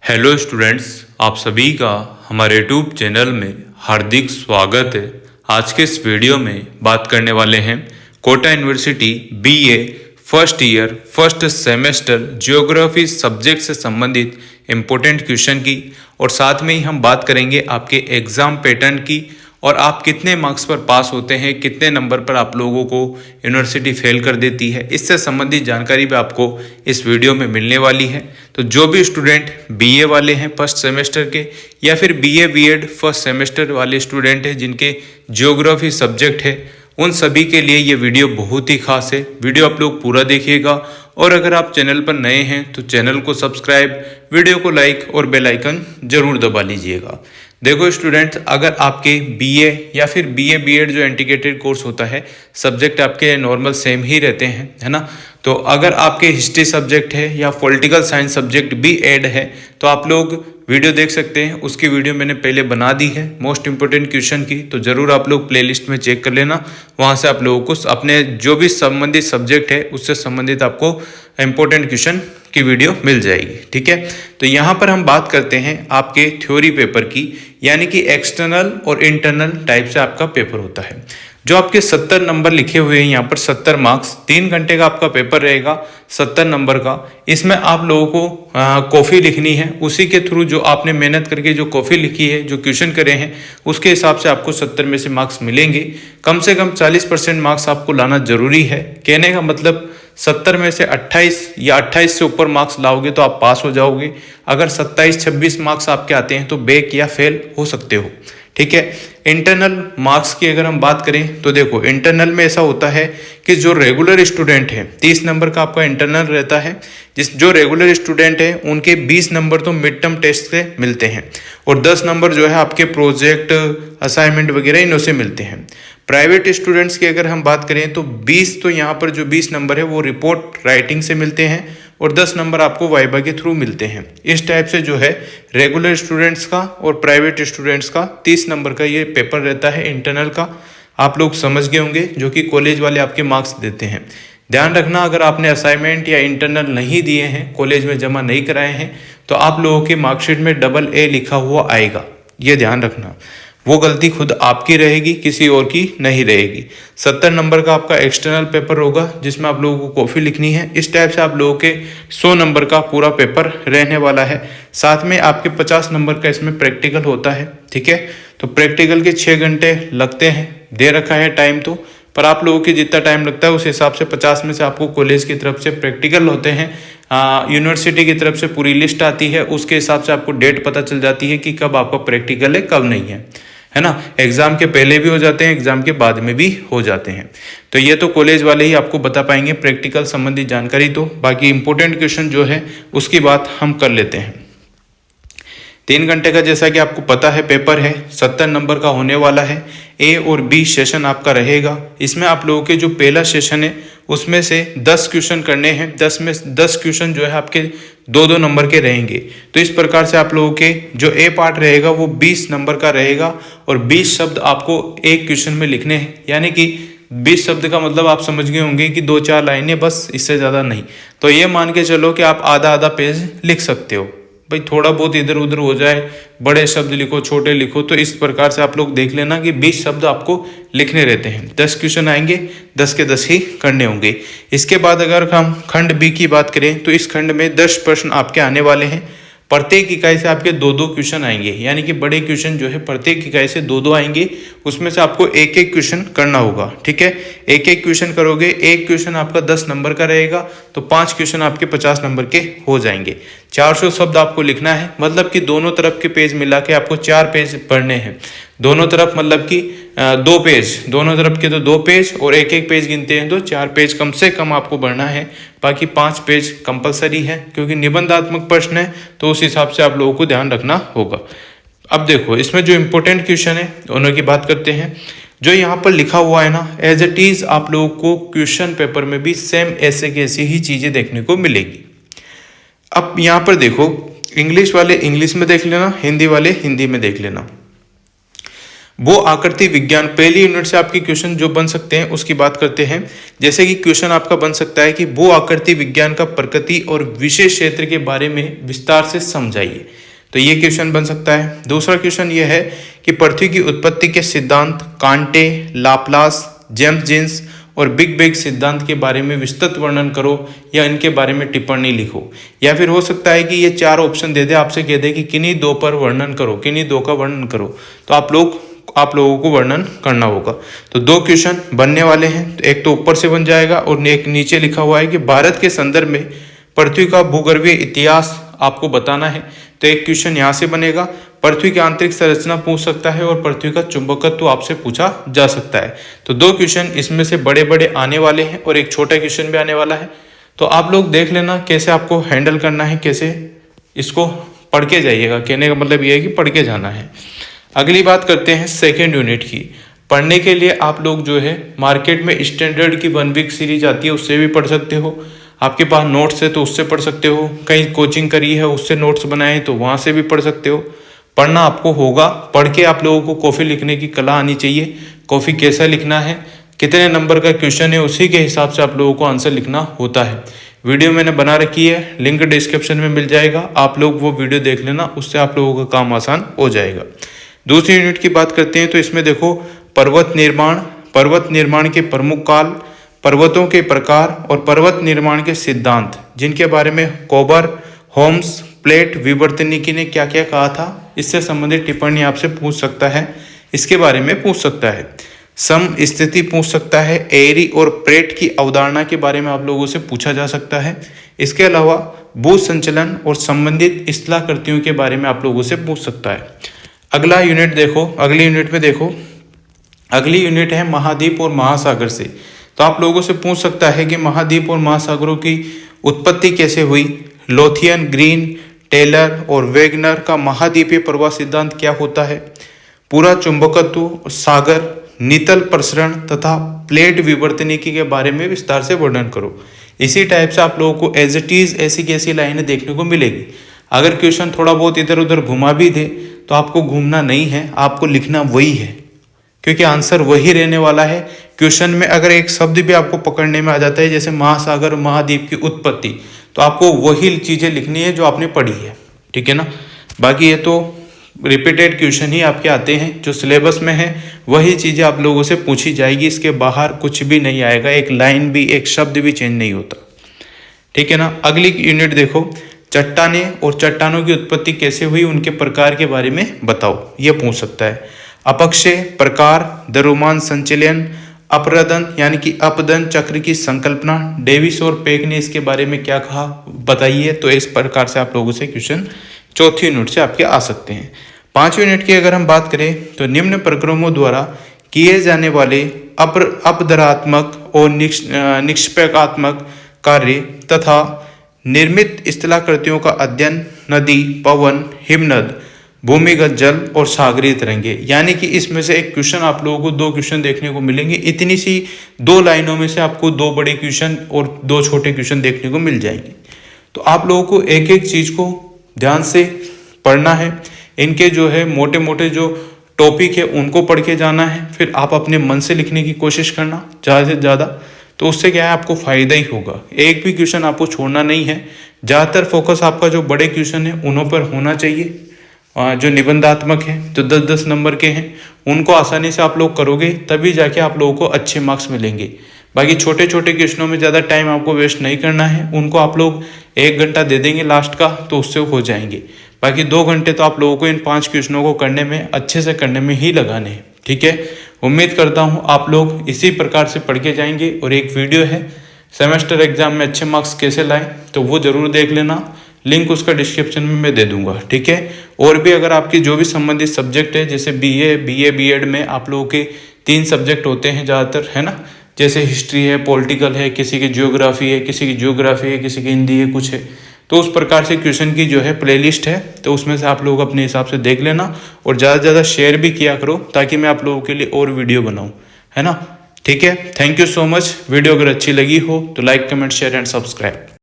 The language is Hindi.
हेलो स्टूडेंट्स, आप सभी का हमारे यूट्यूब चैनल में हार्दिक स्वागत है। आज के इस वीडियो में बात करने वाले हैं Kota university BA first year first semester geography subject से संबंधित इम्पोर्टेंट क्वेश्चन की, और साथ में ही हम बात करेंगे आपके एग्ज़ाम पैटर्न की और आप कितने मार्क्स पर पास होते हैं, कितने नंबर पर आप लोगों को यूनिवर्सिटी फेल कर देती है। इससे संबंधित जानकारी भी आपको इस वीडियो में मिलने वाली है। तो जो भी स्टूडेंट बीए वाले हैं फर्स्ट सेमेस्टर के, या फिर बीए बीएड फर्स्ट सेमेस्टर वाले स्टूडेंट हैं जिनके ज्योग्राफी सब्जेक्ट है, उन सभी के लिए ये वीडियो बहुत ही खास है। वीडियो आप लोग पूरा देखिएगा, और अगर आप चैनल पर नए हैं तो चैनल को सब्सक्राइब, वीडियो को लाइक और बेल आइकन जरूर दबा लीजिएगा। देखो स्टूडेंट्स, अगर आपके बीए या फिर बीए बीएड जो इंटीग्रेटेड कोर्स होता है, सब्जेक्ट आपके नॉर्मल सेम ही रहते हैं, है ना। तो अगर आपके हिस्ट्री सब्जेक्ट है या पॉलिटिकल साइंस सब्जेक्ट भी ऐड है तो आप लोग वीडियो देख सकते हैं। उसकी वीडियो मैंने पहले बना दी है मोस्ट इंपॉर्टेंट क्वेश्चन की, तो ज़रूर आप लोग प्लेलिस्ट में चेक कर लेना। वहाँ से आप लोगों को अपने जो भी संबंधित सब्जेक्ट है उससे संबंधित आपको इंपॉर्टेंट क्वेश्चन की वीडियो मिल जाएगी, ठीक है। तो यहाँ पर हम बात करते हैं आपके थ्योरी पेपर की, यानी कि एक्सटर्नल और इंटरनल टाइप से आपका पेपर होता है। जो आपके 70 नंबर लिखे हुए हैं यहाँ पर, 70 मार्क्स, 3 घंटे का आपका पेपर रहेगा 70 नंबर का। इसमें आप लोगों को कॉफ़ी लिखनी है, उसी के थ्रू जो आपने मेहनत करके जो कॉफ़ी लिखी है, जो क्वेश्चन करे हैं, उसके हिसाब से आपको 70 में से मार्क्स मिलेंगे। कम से कम 40% मार्क्स आपको लाना जरूरी है। कहने का मतलब 70 में से 28 या 28 से ऊपर मार्क्स लाओगे तो आप पास हो जाओगे। अगर 27-26 मार्क्स आपके आते हैं तो बैक या फेल हो सकते हो, ठीक है। इंटरनल मार्क्स की अगर हम बात करें तो देखो, इंटरनल में ऐसा होता है कि जो रेगुलर स्टूडेंट है 30 नंबर का आपका इंटरनल रहता है। जो रेगुलर स्टूडेंट है उनके 20 नंबर तो मिड टर्म टेस्ट से मिलते हैं, और 10 नंबर जो है आपके प्रोजेक्ट असाइनमेंट वगैरह इनों से मिलते हैं। प्राइवेट स्टूडेंट्स की अगर हम बात करें तो 20 तो यहाँ पर जो 20 नंबर है वो रिपोर्ट राइटिंग से मिलते हैं, और 10 नंबर आपको वाइवा के थ्रू मिलते हैं। इस टाइप से जो है रेगुलर स्टूडेंट्स का और प्राइवेट स्टूडेंट्स का 30 नंबर का ये पेपर रहता है इंटरनल का। आप लोग समझ गए होंगे, जो कि कॉलेज वाले आपके मार्क्स देते हैं। ध्यान रखना, अगर आपने असाइनमेंट या इंटरनल नहीं दिए हैं, कॉलेज में जमा नहीं कराए हैं, तो आप लोगों के मार्कशीट में AA लिखा हुआ आएगा, ये ध्यान रखना। वो गलती खुद आपकी रहेगी, किसी और की नहीं रहेगी। 70 नंबर का आपका एक्सटर्नल पेपर होगा जिसमें आप लोगों को कॉफ़ी लिखनी है। इस टाइप से आप लोगों के 100 नंबर का पूरा पेपर रहने वाला है। साथ में आपके 50 नंबर का इसमें प्रैक्टिकल होता है, ठीक है। तो प्रैक्टिकल के 6 घंटे लगते हैं, दे रखा है टाइम तो, पर आप लोगों के जितना टाइम लगता है उस हिसाब से 50 में से आपको कॉलेज की तरफ से प्रैक्टिकल होते हैं। यूनिवर्सिटी की तरफ से पूरी लिस्ट आती है, उसके हिसाब से आपको डेट पता चल जाती है कि कब आपका प्रैक्टिकल है कब नहीं है ना। एग्जाम के पहले भी हो जाते हैं, एग्जाम के बाद में भी हो जाते हैं। तो ये तो कॉलेज वाले ही आपको बता पाएंगे प्रैक्टिकल संबंधी जानकारी। तो बाकी इंपॉर्टेंट क्वेश्चन जो है उसकी बात हम कर लेते हैं। 3 घंटे का जैसा कि आपको पता है पेपर है, 70 नंबर का होने वाला है। A और B सेशन आपका रहेगा। इसमें आप लोगों के जो पहला सेशन है उसमें से 10 क्वेश्चन करने हैं। 10 में 10 क्वेश्चन जो है आपके 2-2 नंबर के रहेंगे। तो इस प्रकार से आप लोगों के जो A पार्ट रहेगा वो 20 नंबर का रहेगा, और 20 शब्द आपको एक क्वेश्चन में लिखने हैं। यानी कि 20 शब्द का मतलब आप समझ गए होंगे कि 2-4 लाइनें, बस, इससे ज़्यादा नहीं। तो ये मान के चलो कि आप आधा पेज लिख सकते हो। भाई थोड़ा बहुत इधर उधर हो जाए, बड़े शब्द लिखो छोटे लिखो, तो इस प्रकार से आप लोग देख लेना कि 20 शब्द आपको लिखने रहते हैं। 10 क्वेश्चन आएंगे, 10 के 10 ही करने होंगे। इसके बाद अगर हम खंड बी की बात करें तो इस खंड में 10 प्रश्न आपके आने वाले हैं। प्रत्येक इकाई से आपके 2-2 क्वेश्चन आएंगे, यानी कि बड़े क्वेश्चन जो है प्रत्येक इकाई से 2-2 आएंगे। उसमें से आपको एक क्वेश्चन करना होगा, ठीक है। एक क्वेश्चन करोगे, एक क्वेश्चन आपका 10 नंबर का रहेगा, तो 5 क्वेश्चन आपके 50 नंबर के हो जाएंगे। 400 शब्द आपको लिखना है, मतलब कि दोनों तरफ के पेज मिला के आपको 4 पेज पढ़ने हैं। दोनों तरफ मतलब कि 2 पेज, दोनों तरफ के तो 2 पेज, और एक पेज गिनते हैं तो 4 पेज कम से कम आपको बढ़ना है। बाकी 5 पेज कंपलसरी है, क्योंकि निबंधात्मक प्रश्न है, तो उस हिसाब से आप लोगों को ध्यान रखना होगा। अब देखो, इसमें जो इंपॉर्टेंट क्वेश्चन है दोनों की बात करते हैं। जो यहाँ पर लिखा हुआ है ना, एज इट इज आप लोगों को क्वेश्चन पेपर में भी सेम ऐसे की ऐसी ही चीजें देखने को मिलेगी। अब यहाँ पर देखो, इंग्लिश वाले इंग्लिश में देख लेना, हिंदी वाले हिंदी में देख लेना। भू आकृति विज्ञान पहली यूनिट से आपके क्वेश्चन जो बन सकते हैं उसकी बात करते हैं। जैसे कि क्वेश्चन आपका बन सकता है कि भू आकृति विज्ञान का प्रकृति और विशेष क्षेत्र के बारे में विस्तार से समझाइए, तो ये क्वेश्चन बन सकता है। दूसरा क्वेश्चन ये है कि पृथ्वी की उत्पत्ति के सिद्धांत, कांटे, लाप्लास, जेम्स जीन्स और बिग बैंग सिद्धांत के बारे में विस्तृत वर्णन करो या इनके बारे में टिप्पणी लिखो। या फिर हो सकता है कि ये 4 ऑप्शन दे दे, आपसे कह दे कि किन्हीं 2 पर वर्णन करो, किन्हीं 2 का वर्णन करो, तो आप लोगों को वर्णन करना होगा। तो 2 क्वेश्चन बनने वाले हैं, तो एक तो ऊपर से बन जाएगा और एक नीचे लिखा हुआ है कि भारत के संदर्भ में पृथ्वी का भूगर्भीय इतिहास आपको बताना है, तो एक क्वेश्चन यहाँ से बनेगा। पृथ्वी की आंतरिक संरचना पूछ सकता है और पृथ्वी का चुंबकत्व आपसे पूछा जा सकता है। तो 2 क्वेश्चन इसमें से बड़े बड़े आने वाले हैं और एक छोटा क्वेश्चन भी आने वाला है। तो आप लोग देख लेना कैसे आपको हैंडल करना है, कैसे इसको पढ़ के जाइएगा। कहने का मतलब ये है कि पढ़ के जाना है। अगली बात करते हैं सेकेंड यूनिट की। पढ़ने के लिए आप लोग जो है मार्केट में स्टैंडर्ड की 1 वीक सीरीज आती है, उससे भी पढ़ सकते हो। आपके पास नोट्स है तो उससे पढ़ सकते हो। कहीं कोचिंग करी है उससे नोट्स बनाए तो वहाँ से भी पढ़ सकते हो। पढ़ना आपको होगा। पढ़ के आप लोगों को कॉफी लिखने की कला आनी चाहिए। कॉफी कैसा लिखना है, कितने नंबर का क्वेश्चन है, उसी के हिसाब से आप लोगों को आंसर लिखना होता है। वीडियो मैंने बना रखी है, लिंक डिस्क्रिप्शन में मिल जाएगा, आप लोग वो वीडियो देख लेना, उससे आप लोगों का काम आसान हो जाएगा। दूसरी यूनिट की बात करते हैं तो इसमें देखो पर्वत निर्माण के प्रमुख काल, पर्वतों के प्रकार और पर्वत निर्माण के सिद्धांत, जिनके बारे में कोबर, होम्स, प्लेट, विवर्तनिकी ने क्या क्या कहा था, इससे संबंधित टिप्पणी आपसे पूछ सकता है। इसके बारे में पूछ सकता है। सम स्थिति पूछ सकता है। एरी और प्रेट की अवधारणा के बारे में आप लोगों से पूछा जा सकता है। इसके अलावा भू संचलन और संबंधित स्थलाकृतियों के बारे में आप लोगों से पूछ सकता है। अगला यूनिट देखो, अगली यूनिट में देखो, अगली यूनिट है महाद्वीप और महासागर से। तो आप लोगों से पूछ सकता है कि महाद्वीप और महासागरों की उत्पत्ति कैसे हुई। लोथियन, ग्रीन, टेलर और वेगनर का महाद्वीपीय प्रवाह सिद्धांत क्या होता है। पूरा चुंबकत्व, सागर, नीतल प्रसरण तथा प्लेट विवर्तनिकी के बारे में विस्तार से वर्णन करो। इसी टाइप से आप लोगों को एज इट इज ऐसी की ऐसी लाइनें देखने को मिलेगी। अगर क्वेश्चन थोड़ा बहुत इधर उधर घुमा भी दे तो आपको घूमना नहीं है, आपको लिखना वही है, क्योंकि आंसर वही रहने वाला है। क्वेश्चन में अगर एक शब्द भी आपको पकड़ने में आ जाता है, जैसे महासागर और महाद्वीप की उत्पत्ति, तो आपको वही चीजें लिखनी है जो आपने पढ़ी है, ठीक है ना। बाकी ये तो रिपीटेड क्वेश्चन ही आपके आते हैं, जो सिलेबस में है वही चीजें आप लोगों से पूछी जाएगी। इसके बाहर कुछ भी नहीं आएगा, एक लाइन भी, एक शब्द भी चेंज नहीं होता, ठीक है ना। अगली यूनिट देखो, चट्टाने और चट्टानों की उत्पत्ति कैसे हुई, उनके प्रकार के बारे में बताओ, ये पूछ सकता है। अपक्षय प्रकार, द्रव्यमान संचलन, अपरदन यानी कि अपदन चक्र की संकल्पना, डेविस और पेक ने इसके बारे में क्या कहा बताइए। तो इस प्रकार से आप लोगों से क्वेश्चन चौथी यूनिट से आपके आ सकते हैं। 5वीं यूनिट की अगर हम बात करें तो निम्न प्रक्रमों द्वारा किए जाने वाले अपदरात्मक और निष्पक्षात्मक कार्य तथा निर्मित स्थलाकृतियों का अध्ययन, नदी, पवन, हिमनद, भूमिगत जल और सागरीय तरंगे। यानी कि इसमें से एक क्वेश्चन आप लोगों को 2 क्वेश्चन देखने को मिलेंगे। इतनी सी 2 लाइनों में से आपको 2 बड़े क्वेश्चन और 2 छोटे क्वेश्चन देखने को मिल जाएंगे। तो आप लोगों को एक एक चीज को ध्यान से पढ़ना है। इनके जो है मोटे मोटे जो टॉपिक है उनको पढ़ के जाना है, फिर आप अपने मन से लिखने की कोशिश करना ज़्यादा से ज़्यादा, तो उससे क्या है आपको फायदा ही होगा। एक भी क्वेश्चन आपको छोड़ना नहीं है। ज़्यादातर फोकस आपका जो बड़े क्वेश्चन है उन्हों पर होना चाहिए। जो निबंधात्मक हैं, जो 10-10 नंबर के हैं, उनको आसानी से आप लोग करोगे तभी जाके आप लोगों को अच्छे मार्क्स मिलेंगे। बाकी छोटे छोटे क्वेश्चनों में ज़्यादा टाइम आपको वेस्ट नहीं करना है। उनको आप लोग 1 घंटा दे देंगे लास्ट का, तो उससे हो जाएंगे। बाकी 2 घंटे तो आप लोगों को इन 5 क्वेश्चनों को करने में, अच्छे से करने में ही लगाने हैं, ठीक है। उम्मीद करता हूँ आप लोग इसी प्रकार से पढ़ के जाएंगे। और एक वीडियो है सेमेस्टर एग्जाम में अच्छे मार्क्स कैसे लाएं, तो वो जरूर देख लेना, लिंक उसका डिस्क्रिप्शन में मैं दे दूंगा, ठीक है। और भी अगर आपकी जो भी संबंधित सब्जेक्ट है, जैसे BA, BA, BEd में आप लोगों के 3 सब्जेक्ट होते हैं ज़्यादातर, है ना, जैसे हिस्ट्री है, पॉलिटिकल है, किसी की जियोग्राफी है, किसी की जियोग्राफी है, किसी की हिंदी है, कुछ है, तो उस प्रकार से क्वेश्चन की जो है प्लेलिस्ट है, तो उसमें से आप लोग अपने हिसाब से देख लेना और ज़्यादा से ज़्यादा शेयर भी किया करो ताकि मैं आप लोगों के लिए और वीडियो बनाऊँ, है ना, ठीक है। Thank you so much. Video अगर अच्छी लगी हो तो like, comment, share and subscribe.